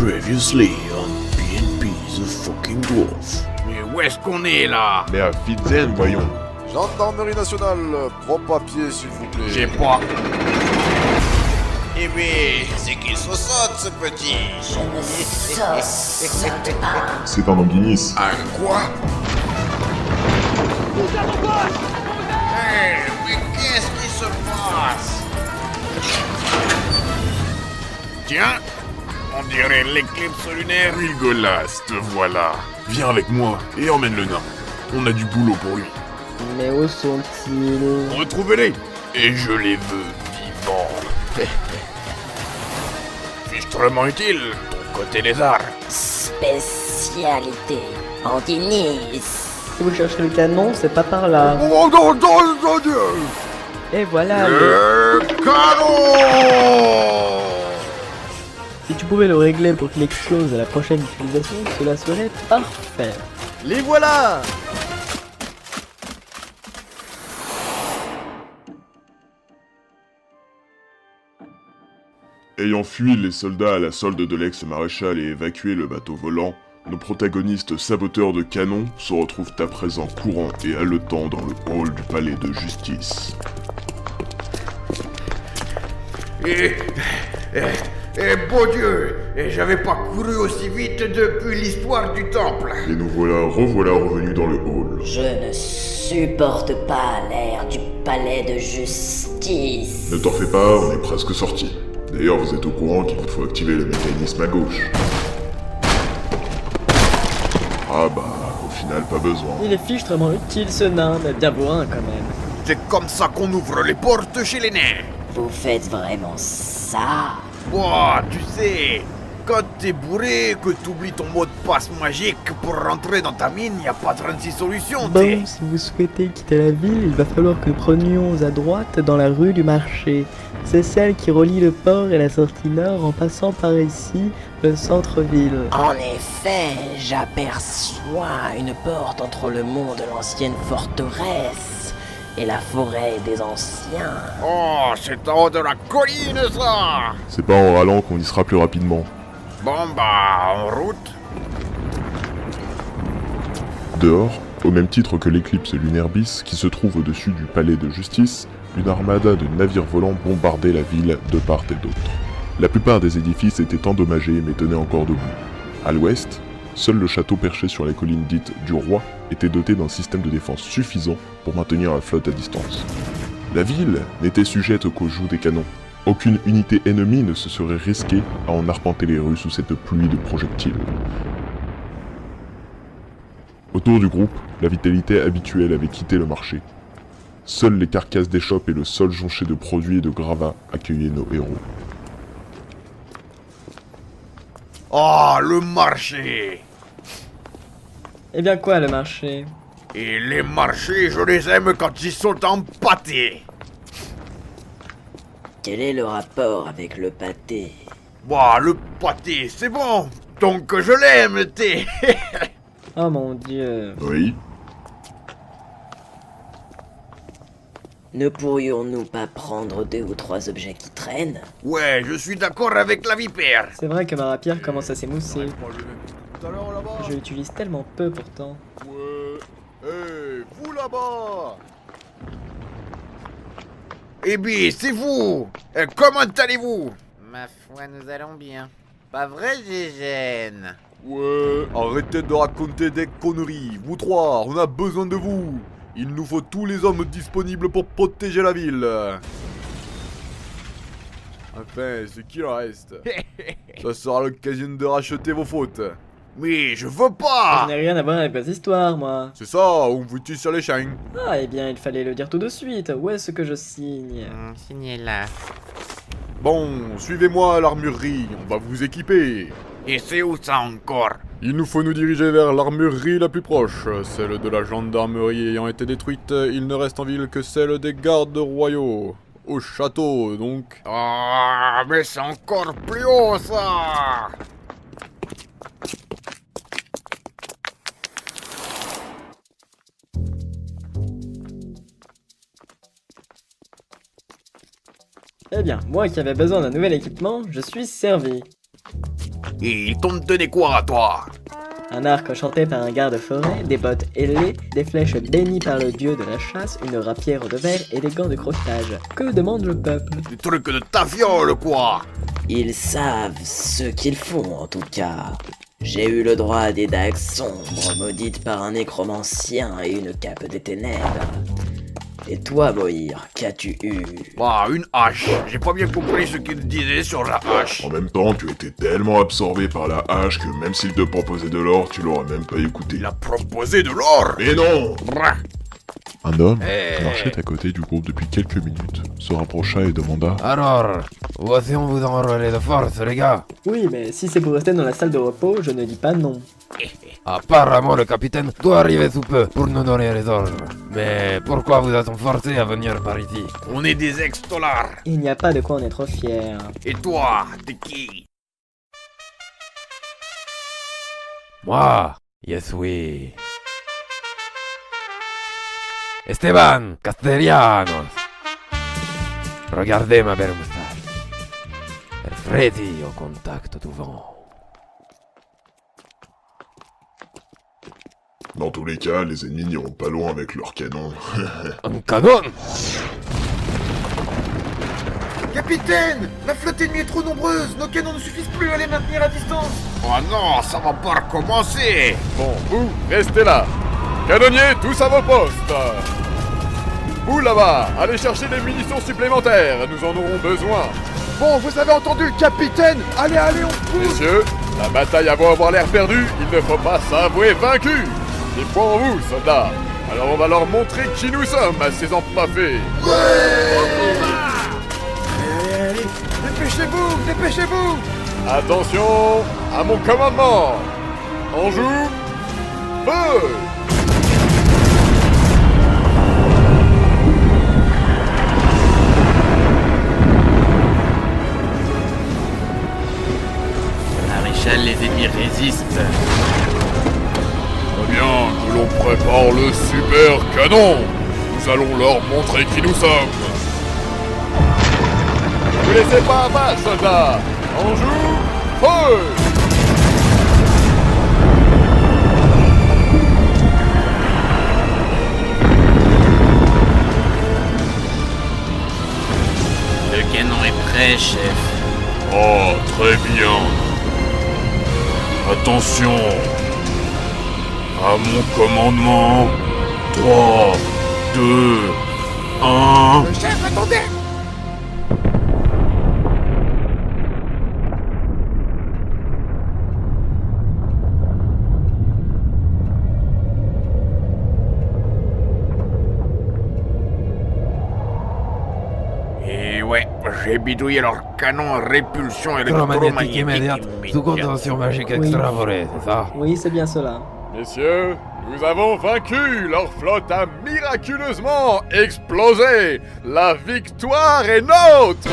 Previously on BNB The Fucking Dwarf. Mais où est-ce qu'on est là? Mais à Fitzen, voyons. Gendarmerie nationale, propre papier s'il vous plaît. J'ai pas. Eh bien, c'est qu'il se saute ce petit. Je ne saute pas. C'est un anguinis. Un quoi? Hey, mais qu'est-ce qui se passe? Tiens, on dirait l'éclipse lunaire. Rigolas, te voilà. Viens avec moi et emmène le nain. On a du boulot pour lui. Mais où sont-ils? Retrouvez-les. Et je les veux vivants. Fichtrement utile, ton côté lézard. Spécialité Anguinis. Si vous cherchez le canon, c'est pas par là. Oh non, non, non, Dieu. Et voilà. Le canon. Si tu pouvais le régler pour qu'il explose à la prochaine utilisation, cela serait parfait. Les voilà! Ayant fui les soldats à la solde de l'ex-maréchal et évacué le bateau volant, nos protagonistes saboteurs de canon se retrouvent à présent courant et haletants dans le hall du palais de justice. Et bon Dieu, et j'avais pas couru aussi vite depuis l'histoire du temple. Et nous revoilà revenus dans le hall. Je ne supporte pas l'air du palais de justice. Ne t'en fais pas, on est presque sortis. D'ailleurs, vous êtes au courant qu'il vous faut activer le mécanisme à gauche. Ah bah, au final, pas besoin. Il est fichtrement utile ce nain, mais bien bourrin quand même. C'est comme ça qu'on ouvre les portes chez les nains. Vous faites vraiment ça? Ouah, tu sais, quand t'es bourré, que t'oublies ton mot de passe magique pour rentrer dans ta mine, y a pas 36 solutions, t'sais. Bon, si vous souhaitez quitter la ville, il va falloir que nous prenions à droite dans la rue du marché. C'est celle qui relie le port et la sortie nord en passant par ici, le centre-ville. En effet, j'aperçois une porte entre le mont de l'ancienne forteresse et la forêt des anciens. Oh, c'est en haut de la colline, ça. C'est pas en râlant qu'on y sera plus rapidement. Bon bah, en route. Dehors, au même titre que l'éclipse lunaire bis qui se trouve au-dessus du palais de justice, une armada de navires volants bombardait la ville de part et d'autre. La plupart des édifices étaient endommagés mais tenaient encore debout. À l'ouest, seul le château perché sur la colline dite du Roi était doté d'un système de défense suffisant pour maintenir la flotte à distance. La ville n'était sujette qu'aux joues des canons. Aucune unité ennemie ne se serait risquée à en arpenter les rues sous cette pluie de projectiles. Autour du groupe, la vitalité habituelle avait quitté le marché. Seules les carcasses d'échoppes et le sol jonché de produits et de gravats accueillaient nos héros. Oh, le marché. Eh bien quoi, le marché? Et les marchés, je les aime quand ils sont empâtés. Quel est le rapport avec le pâté? Bah, le pâté, c'est bon. Donc je l'aime, t'es. Oh mon dieu. Oui, Ne pourrions-nous pas prendre 2 ou 3 objets qui traînent? Ouais, je suis d'accord avec la vipère. C'est vrai que ma rapière commence à s'émousser. Tout à l'heure là-bas. Je l'utilise tellement peu pourtant. Ouais. Hey, vous là-bas. Eh bien, c'est vous. Comment allez-vous? Ma foi, nous allons bien. Pas vrai, Gégène? Ouais, arrêtez de raconter des conneries. Vous trois, on a besoin de vous. Il nous faut tous les hommes disponibles pour protéger la ville. Enfin, ce qu'il reste. Ça sera l'occasion de racheter vos fautes. Mais je veux Je pas. n'ai rien à voir avec vos histoires, moi. C'est ça, on vous tue sur les champs. Ah, eh bien, il fallait le dire tout de suite. Où est-ce que je signe? Signez là. Bon, suivez-moi à l'armurerie, on va vous équiper. Et c'est où ça encore? Il nous faut nous diriger vers l'armurerie la plus proche. Celle de la gendarmerie ayant été détruite, il ne reste en ville que celle des gardes royaux. Au château, donc. Ah, mais c'est encore plus haut, ça. Eh bien, moi qui avais besoin d'un nouvel équipement, je suis servi. Et ils t'ont donné quoi à toi? Un arc enchanté par un garde-forêt, des bottes ailées, des flèches bénies par le dieu de la chasse, une rapière de verre et des gants de crochetage. Que demande le peuple? Des trucs de ta fiole, quoi. Ils savent ce qu'ils font en tout cas. J'ai eu le droit à des dagues sombres, maudites par un nécromancien et une cape des ténèbres. Et toi, Moïr, qu'as-tu eu? Bah, une hache. J'ai pas bien compris ce qu'il disait sur la hache. En même temps, tu étais tellement absorbé par la hache que même s'il te proposait de l'or, tu l'aurais même pas écouté. Il a proposé de l'or. Mais non! Brah. Un homme, Eh. qui marchait à côté du groupe depuis quelques minutes, se rapprocha et demanda Alors, voici on vous enrôler de force, les gars. Oui, mais si c'est pour rester dans la salle de repos, je ne dis pas non. Apparemment, le capitaine doit arriver sous peu pour nous donner les ordres. Mais pourquoi vous a-t-on forcé à venir par ici? On est des ex-dollars. Il n'y a pas de quoi en être fier. Et toi, t'es qui? Moi, je suis... Esteban Castellanos. Regardez ma belle moustache. Elle frétille au contact du vent. Dans tous les cas, les ennemis n'iront pas loin avec leurs canons. Un canon? Capitaine! La flotte ennemie est trop nombreuse. Nos canons ne suffisent plus à les maintenir à distance. Oh non, ça va pas recommencer. Bon, vous, restez là. Canonniers, tous à vos postes. Vous là-bas, allez chercher des munitions supplémentaires, nous en aurons besoin. Bon, vous avez entendu le capitaine. Allez, allez, on pousse. Messieurs, la bataille a beau avoir l'air perdue, il ne faut pas s'avouer vaincu. Des points en vous, soldats. Alors on va leur montrer qui nous sommes à ces empaffés. Allez, dépêchez-vous, dépêchez-vous. Attention à mon commandement. On joue. Feu! Maréchal, les ennemis résistent. Très bien, que l'on prépare le super canon. Nous allons leur montrer qui nous sommes. Ne vous laissez pas abattre, soldats. On joue. Feu! Le canon est prêt, chef. Oh, très bien. Attention. À mon commandement. 3, 2, 1... Chef, attendez. Et ouais, j'ai bidouillé leur canon à répulsion Électromagnétique électromagnétique immédiate, sous contention magique extravolée, c'est ça? Oui, c'est bien cela. Messieurs, nous avons vaincu. Leur flotte a miraculeusement explosé. La victoire est nôtre.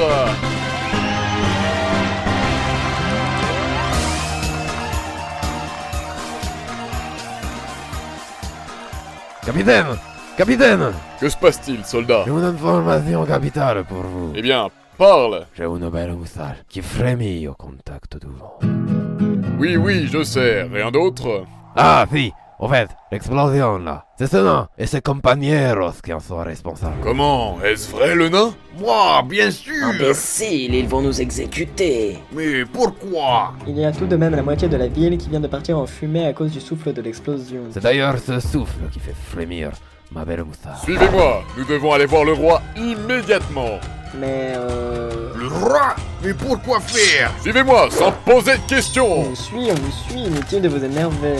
Capitaine! Capitaine! Que se passe-t-il, soldat? J'ai une information capitale pour vous. Eh bien, parle. J'ai une belle moustache qui frémit au contact du vent. Oui, oui, je sais. Rien d'autre? Ah, si! Au fait, l'explosion là, c'est ce nain et ses compañeros qui en sont responsables. Comment? Est-ce vrai, le nain? Moi, bien sûr. Imbécile, ils vont nous exécuter. Mais pourquoi? Il y a tout de même la moitié de la ville qui vient de partir en fumée à cause du souffle de l'explosion. C'est d'ailleurs ce souffle qui fait frémir ma belle moustache. Suivez-moi. Nous devons aller voir le roi immédiatement. Mais Le roi? Mais pourquoi faire? Suivez-moi, sans poser de questions. on nous suit, inutile de vous énerver.